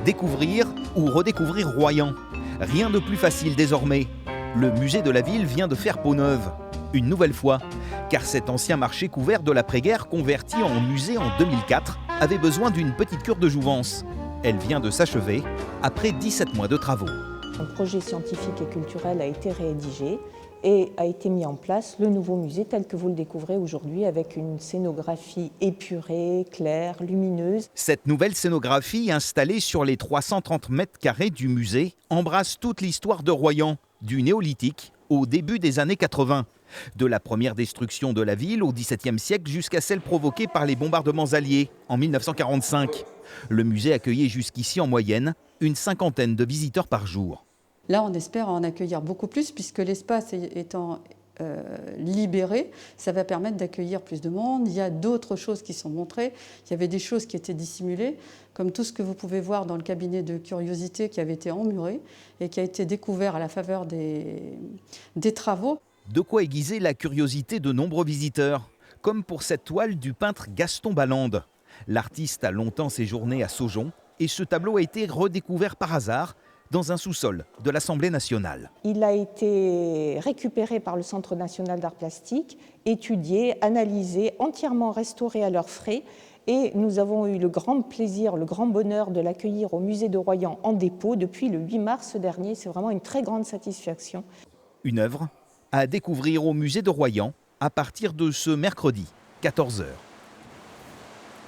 Découvrir ou redécouvrir Royan. Rien de plus facile désormais. Le musée de la ville vient de faire peau neuve. Une nouvelle fois, car cet ancien marché couvert de l'après-guerre converti en musée en 2004 avait besoin d'une petite cure de jouvence. Elle vient de s'achever après 17 mois de travaux. Un projet scientifique et culturel a été rédigé et a été mis en place le nouveau musée tel que vous le découvrez aujourd'hui avec une scénographie épurée, claire, lumineuse. Cette nouvelle scénographie installée sur les 330 mètres carrés du musée embrasse toute l'histoire de Royan, du néolithique au début des années 80. De la première destruction de la ville au XVIIe siècle jusqu'à celle provoquée par les bombardements alliés en 1945. Le musée accueillait jusqu'ici en moyenne une cinquantaine de visiteurs par jour. Là, on espère en accueillir beaucoup plus puisque l'espace étant libéré, ça va permettre d'accueillir plus de monde. Il y a d'autres choses qui sont montrées. Il y avait des choses qui étaient dissimulées, comme tout ce que vous pouvez voir dans le cabinet de curiosité qui avait été emmuré et qui a été découvert à la faveur des travaux. De quoi aiguiser la curiosité de nombreux visiteurs, comme pour cette toile du peintre Gaston Ballande. L'artiste a longtemps séjourné à Saujon et ce tableau a été redécouvert par hasard dans un sous-sol de l'Assemblée nationale. Il a été récupéré par le Centre national d'art plastique, étudié, analysé, entièrement restauré à leurs frais. Et nous avons eu le grand plaisir, le grand bonheur de l'accueillir au musée de Royan en dépôt depuis le 8 mars dernier. C'est vraiment une très grande satisfaction. Une œuvre à découvrir au musée de Royan à partir de ce mercredi, 14 h.